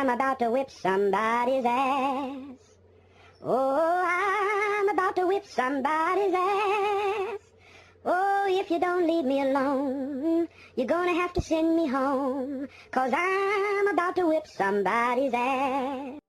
I'm about to whip somebody's ass. Oh, I'm about to whip somebody's ass. Oh, if you don't leave me alone, you're gonna have to send me home, 'cause I'm about to whip somebody's ass.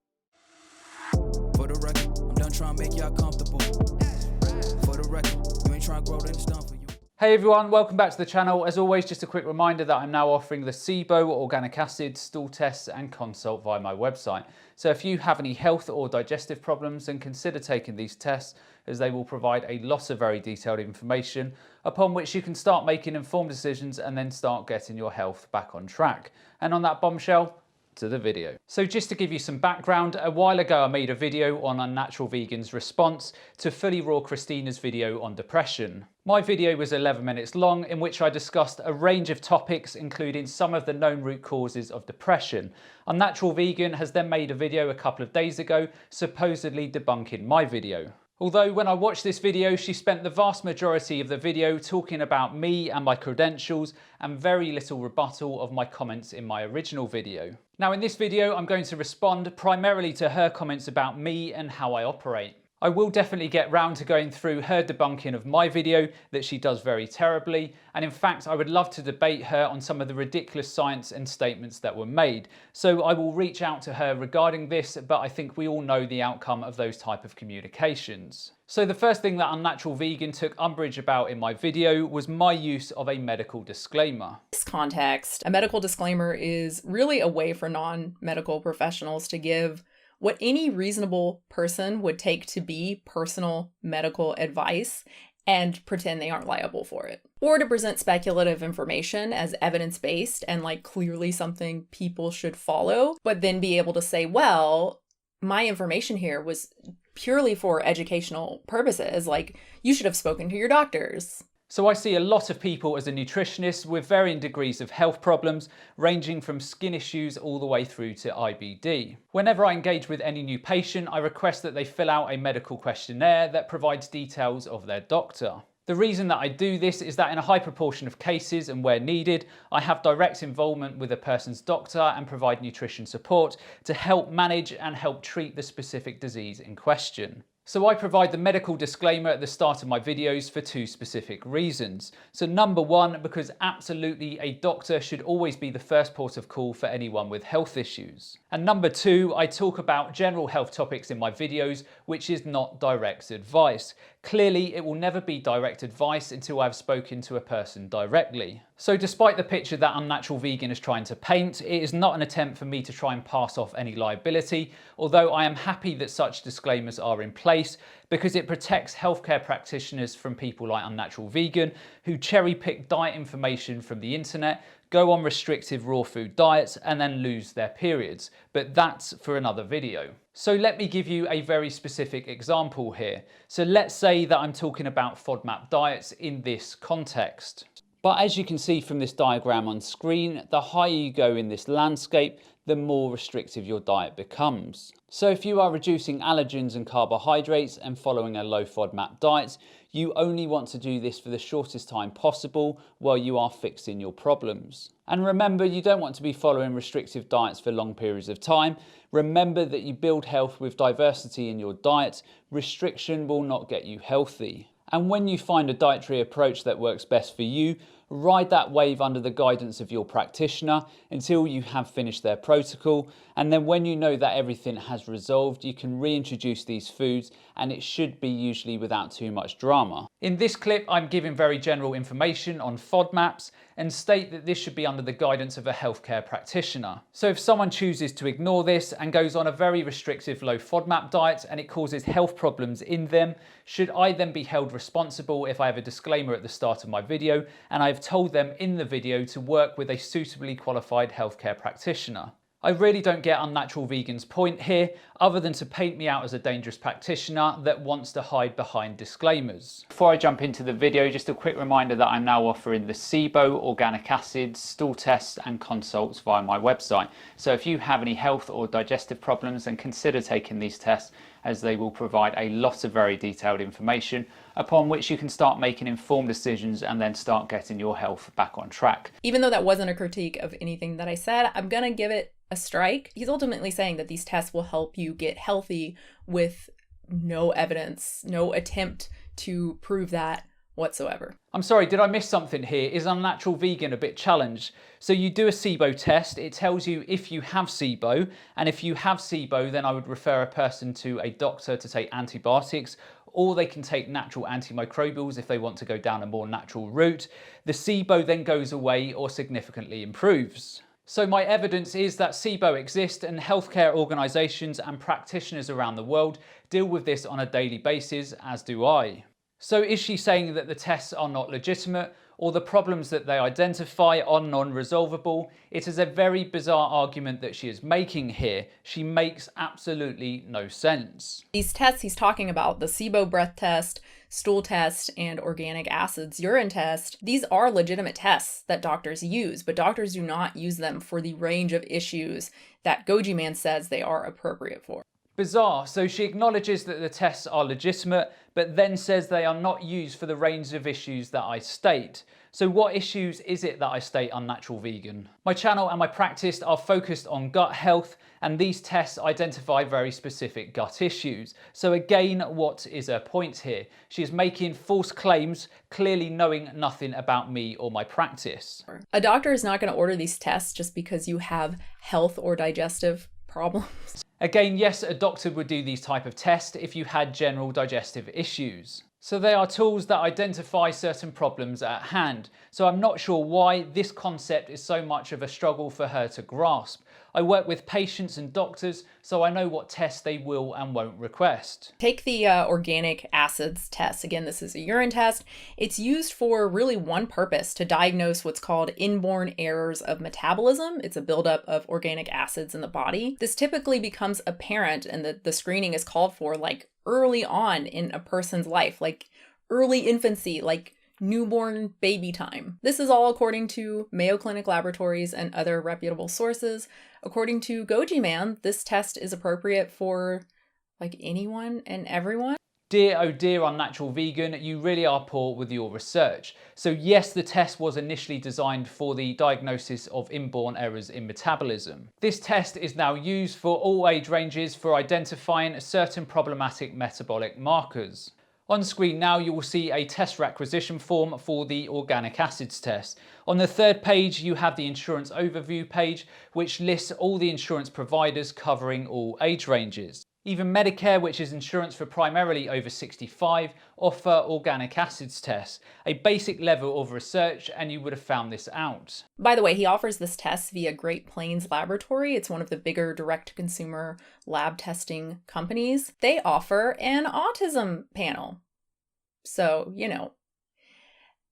For the record, I'm done trying to make y'all comfortable. For the record, you ain't trying to grow, then it's done for you. Hey everyone, welcome back to the channel. As always, just a quick reminder that I'm now offering the SIBO, organic acid, stool tests and consult via my website. So if you have any health or digestive problems, then consider taking these tests, as they will provide a lot of very detailed information upon which you can start making informed decisions and then start getting your health back on track. And on that bombshell, to the video. So just to give you some background, a while ago I made a video on Unnatural Vegan's response to Fully Raw Christina's video on depression. My video was 11 minutes long, in which I discussed a range of topics, including some of the known root causes of depression. Unnatural Vegan has then made a video a couple of days ago, supposedly debunking my video. Although when I watched this video, she spent the vast majority of the video talking about me and my credentials and very little rebuttal of my comments in my original video. Now in this video, I'm going to respond primarily to her comments about me and how I operate. I will definitely get round to going through her debunking of my video that she does very terribly, and in fact I would love to debate her on some of the ridiculous science and statements that were made. So I will reach out to her regarding this, but I think we all know the outcome of those type of communications. So the first thing that Unnatural Vegan took umbrage about in my video was my use of a medical disclaimer. In this context, a medical disclaimer is really a way for non-medical professionals to give what any reasonable person would take to be personal medical advice and pretend they aren't liable for it. Or to present speculative information as evidence-based and like clearly something people should follow, but then be able to say, well, my information here was purely for educational purposes, like you should have spoken to your doctors. So I see a lot of people as a nutritionist with varying degrees of health problems, ranging from skin issues all the way through to IBD. Whenever I engage with any new patient, I request that they fill out a medical questionnaire that provides details of their doctor. The reason that I do this is that in a high proportion of cases and where needed, I have direct involvement with a person's doctor and provide nutrition support to help manage and help treat the specific disease in question. So I provide the medical disclaimer at the start of my videos for two specific reasons. So number one, because absolutely a doctor should always be the first port of call for anyone with health issues. And number two, I talk about general health topics in my videos, which is not direct advice. Clearly, it will never be direct advice until I've spoken to a person directly. So despite the picture that Unnatural Vegan is trying to paint, it is not an attempt for me to try and pass off any liability, although I am happy that such disclaimers are in place because it protects healthcare practitioners from people like Unnatural Vegan who cherry pick diet information from the internet, go on restrictive raw food diets and then lose their periods. But that's for another video. So let me give you a very specific example here. So let's say that I'm talking about FODMAP diets in this context. But as you can see from this diagram on screen, the higher you go in this landscape, the more restrictive your diet becomes. So if you are reducing allergens and carbohydrates and following a low FODMAP diet, you only want to do this for the shortest time possible while you are fixing your problems. And remember, you don't want to be following restrictive diets for long periods of time. Remember that you build health with diversity in your diet. Restriction will not get you healthy. And when you find a dietary approach that works best for you, ride that wave under the guidance of your practitioner until you have finished their protocol. And then when you know that everything has resolved, you can reintroduce these foods, and it should be usually without too much drama. In this clip, I'm giving very general information on FODMAPs and state that this should be under the guidance of a healthcare practitioner. So if someone chooses to ignore this and goes on a very restrictive low FODMAP diet and it causes health problems in them, should I then be held responsible if I have a disclaimer at the start of my video and I've told them in the video to work with a suitably qualified healthcare practitioner? I really don't get Unnatural Vegan's point here, other than to paint me out as a dangerous practitioner that wants to hide behind disclaimers. Before I jump into the video, just a quick reminder that I'm now offering the SIBO, organic acids, stool tests and consults via my website. So if you have any health or digestive problems, then consider taking these tests, as they will provide a lot of very detailed information upon which you can start making informed decisions and then start getting your health back on track. Even though that wasn't a critique of anything that I said, I'm gonna give it a strike. He's ultimately saying that these tests will help you get healthy with no evidence, no attempt to prove that whatsoever. I'm sorry, did I miss something here? Is Unnatural Vegan a bit challenged? So you do a SIBO test, it tells you if you have SIBO, and if you have SIBO, then I would refer a person to a doctor to take antibiotics, or they can take natural antimicrobials if they want to go down a more natural route. The SIBO then goes away or significantly improves. So my evidence is that SIBO exists, and healthcare organisations and practitioners around the world deal with this on a daily basis, as do I. So is she saying that the tests are not legitimate, or the problems that they identify are non-resolvable? It is a very bizarre argument that she is making here. She makes absolutely no sense. These tests he's talking about, the SIBO breath test, stool test, and organic acids urine test, these are legitimate tests that doctors use, but doctors do not use them for the range of issues that Gojiman says they are appropriate for. Bizarre. So she acknowledges that the tests are legitimate, but then says they are not used for the range of issues that I state. So what issues is it that I state Unnatural Vegan? My channel and my practice are focused on gut health, and these tests identify very specific gut issues. So again, what is her point here? She is making false claims, clearly knowing nothing about me or my practice. A doctor is not going to order these tests just because you have health or digestive problems. Again, yes, a doctor would do these type of tests if you had general digestive issues. So they are tools that identify certain problems at hand. So I'm not sure why this concept is so much of a struggle for her to grasp. I work with patients and doctors, so I know what tests they will and won't request. Take the organic acids test. Again, this is a urine test. It's used for really one purpose, to diagnose what's called inborn errors of metabolism. It's a buildup of organic acids in the body. This typically becomes apparent, and the screening is called for like early on in a person's life, like early infancy, like newborn baby time. This is all according to Mayo Clinic laboratories and other reputable sources. According to Gojiman, this test is appropriate for like anyone and everyone. Dear, oh dear, Unnatural Vegan, you really are poor with your research. So yes, the test was initially designed for the diagnosis of inborn errors in metabolism. This test is now used for all age ranges for identifying certain problematic metabolic markers. On screen now you will see a test requisition form for the organic acids test. On the third page you have the insurance overview page, which lists all the insurance providers covering all age ranges. Even Medicare, which is insurance for primarily over 65, offer organic acids tests, a basic level of research, and you would have found this out. By the way, he offers this test via Great Plains Laboratory. It's one of the bigger direct-to-consumer lab testing companies. They offer an autism panel. So, you know,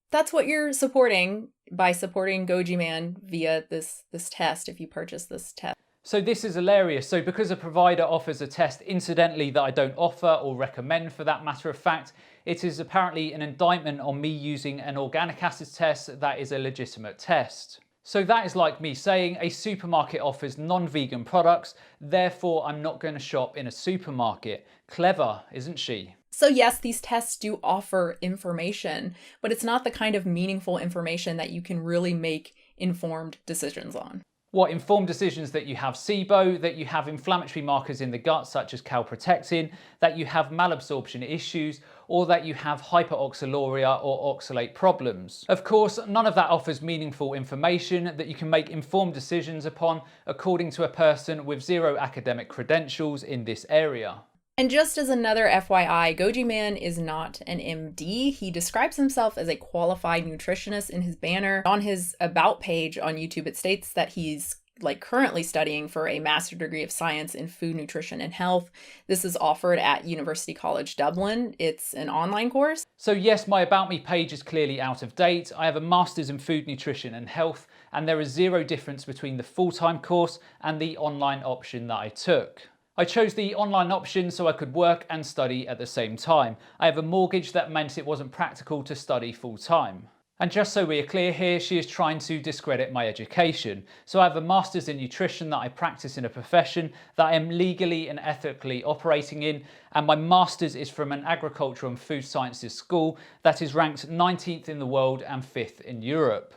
that's what you're supporting by supporting Gojiman via this test if you purchase this test. So this is hilarious. So because a provider offers a test incidentally that I don't offer or recommend for that matter of fact, it is apparently an indictment on me using an organic acids test that is a legitimate test. So that is like me saying a supermarket offers non-vegan products, therefore I'm not going to shop in a supermarket. Clever, isn't she? So yes, these tests do offer information, but it's not the kind of meaningful information that you can really make informed decisions on. What informed decisions that you have SIBO, that you have inflammatory markers in the gut such as calprotectin, that you have malabsorption issues, or that you have hyperoxaluria or oxalate problems. Of course, none of that offers meaningful information that you can make informed decisions upon according to a person with zero academic credentials in this area. And just as another FYI, Gojiman is not an MD. He describes himself as a qualified nutritionist in his banner. On his About page on YouTube, it states that he's currently studying for a master's degree of science in food, nutrition, and health. This is offered at University College Dublin. It's an online course. So yes, my About Me page is clearly out of date. I have a master's in food, nutrition, and health, and there is zero difference between the full-time course and the online option that I took. I chose the online option so I could work and study at the same time. I have a mortgage that meant it wasn't practical to study full-time. And just so we are clear here, she is trying to discredit my education. So I have a master's in nutrition that I practice in a profession that I am legally and ethically operating in, and my master's is from an agricultural and food sciences school that is ranked 19th in the world and 5th in Europe.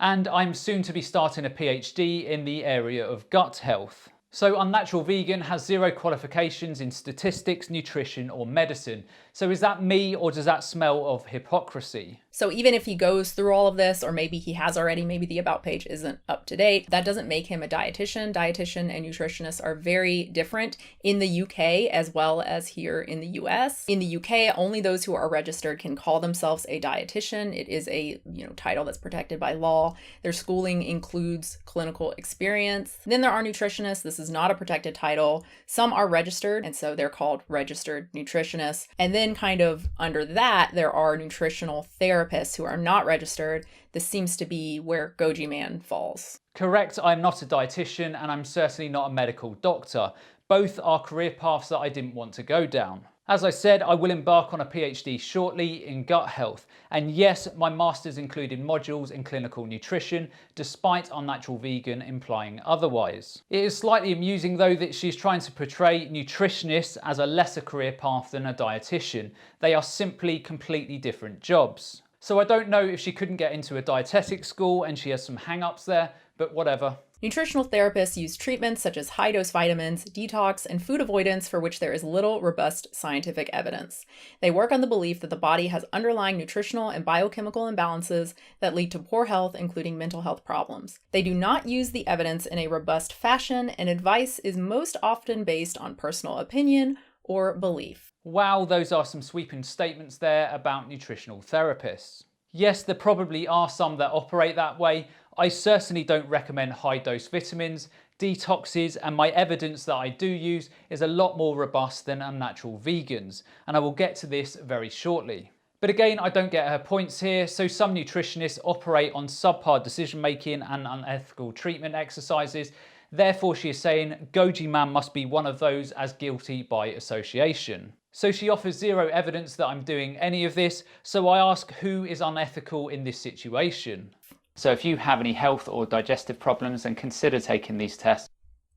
and I'm soon to be starting a PhD in the area of gut health. So Unnatural Vegan has 0 qualifications in statistics, nutrition or medicine. So is that me, or does that smell of hypocrisy? So even if he goes through all of this, or maybe he has already, maybe the About page isn't up to date, that doesn't make him a dietitian. Dietitian and nutritionists are very different in the UK as well as here in the US. In the UK, only those who are registered can call themselves a dietitian. It is a title that's protected by law. Their schooling includes clinical experience. Then there are nutritionists. This is not a protected title. Some are registered, and so they're called registered nutritionists. And then kind of under that, there are nutritional therapists who are not registered. This seems to be where Gojiman falls. Correct, I'm not a dietitian and I'm certainly not a medical doctor. Both are career paths that I didn't want to go down. As I said, I will embark on a PhD shortly in gut health. And yes, my master's included modules in clinical nutrition, despite Unnatural Vegan implying otherwise. It is slightly amusing though that she's trying to portray nutritionists as a lesser career path than a dietitian. They are simply completely different jobs. So I don't know if she couldn't get into a dietetic school and she has some hang-ups there, but whatever. Nutritional therapists use treatments such as high-dose vitamins, detox, and food avoidance for which there is little robust scientific evidence. They work on the belief that the body has underlying nutritional and biochemical imbalances that lead to poor health, including mental health problems. They do not use the evidence in a robust fashion, and advice is most often based on personal opinion or belief. Wow, those are some sweeping statements there about nutritional therapists. Yes, there probably are some that operate that way. I certainly don't recommend high-dose vitamins, detoxes, and my evidence that I do use is a lot more robust than Unnatural Vegans, and I will get to this very shortly. But again, I don't get her points here, so some nutritionists operate on subpar decision-making and unethical treatment exercises. Therefore, she is saying Gojiman must be one of those as guilty by association. So she offers 0 evidence that I'm doing any of this, so I ask who is unethical in this situation. So if you have any health or digestive problems, then consider taking these tests.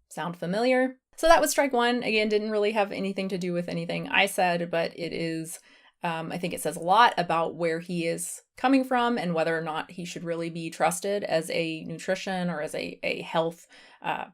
Sound familiar? So that was strike 1. Again, didn't really have anything to do with anything I said, but it is, I think it says a lot about where he is coming from and whether or not he should really be trusted as a nutrition or as a health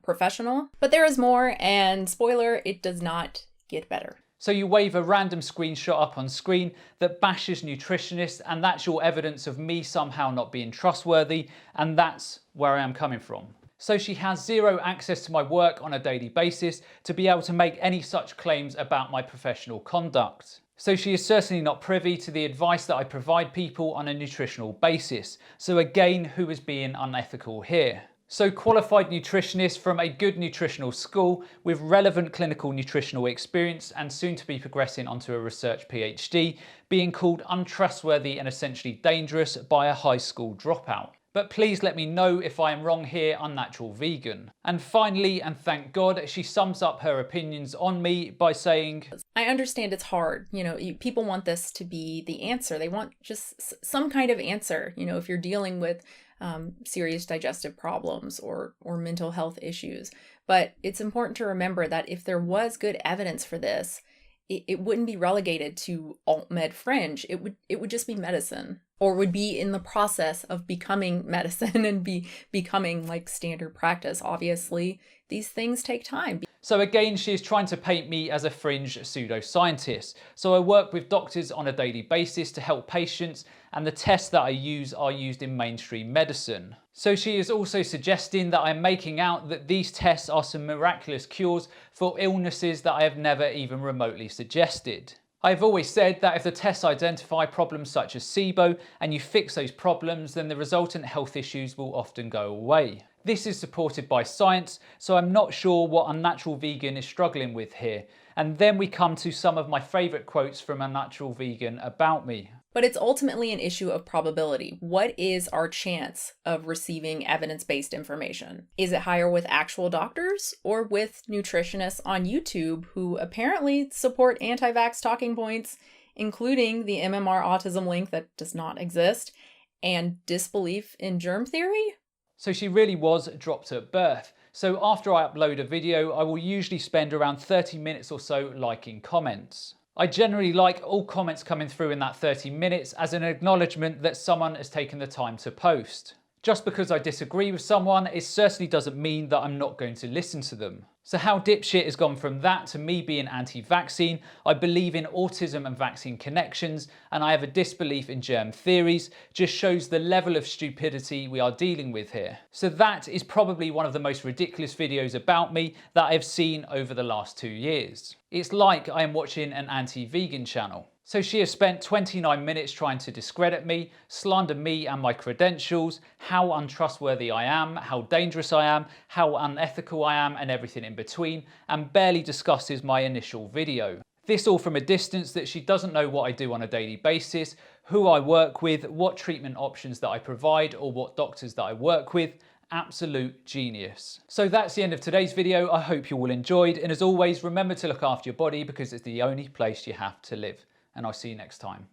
professional. But there is more, and spoiler, it does not get better. So you wave a random screenshot up on screen that bashes nutritionists, and that's your evidence of me somehow not being trustworthy, and that's where I am coming from. So she has 0 access to my work on a daily basis to be able to make any such claims about my professional conduct. So she is certainly not privy to the advice that I provide people on a nutritional basis. So again, who is being unethical here? So qualified nutritionist from a good nutritional school with relevant clinical nutritional experience and soon to be progressing onto a research PhD, being called untrustworthy and essentially dangerous by a high school dropout. But please let me know if I am wrong here, Unnatural Vegan. And finally, and thank God, she sums up her opinions on me by saying, I understand it's hard. People want this to be the answer. They want just some kind of answer. If you're dealing with serious digestive problems or mental health issues. But it's important to remember that if there was good evidence for this, it wouldn't be relegated to alt-med fringe. It would just be medicine, or would be in the process of becoming medicine and becoming like standard practice. Obviously, these things take time. So again, she is trying to paint me as a fringe pseudoscientist. So I work with doctors on a daily basis to help patients, and the tests that I use are used in mainstream medicine. So she is also suggesting that I'm making out that these tests are some miraculous cures for illnesses that I have never even remotely suggested. I've always said that if the tests identify problems such as SIBO and you fix those problems, then the resultant health issues will often go away. This is supported by science, so I'm not sure what Unnatural Vegan is struggling with here. And then we come to some of my favourite quotes from Unnatural Vegan about me. But it's ultimately an issue of probability. What is our chance of receiving evidence-based information? Is it higher with actual doctors or with nutritionists on YouTube who apparently support anti-vax talking points, including the MMR autism link that does not exist, and disbelief in germ theory? So she really was dropped at birth. So after I upload a video, I will usually spend around 30 minutes or so liking comments. I generally like all comments coming through in that 30 minutes as an acknowledgement that someone has taken the time to post. Just because I disagree with someone, it certainly doesn't mean that I'm not going to listen to them. So how dipshit has gone from that to me being anti-vaccine, I believe in autism and vaccine connections, and I have a disbelief in germ theories, just shows the level of stupidity we are dealing with here. So that is probably one of the most ridiculous videos about me that I've seen over the last 2 years. It's like I am watching an anti-vegan channel. So she has spent 29 minutes trying to discredit me, slander me and my credentials, how untrustworthy I am, how dangerous I am, how unethical I am, and everything in between, and barely discusses my initial video. This all from a distance that she doesn't know what I do on a daily basis, who I work with, what treatment options that I provide, or what doctors that I work with. Absolute genius. So that's the end of today's video. I hope you all enjoyed, and as always, remember to look after your body because it's the only place you have to live. And I'll see you next time.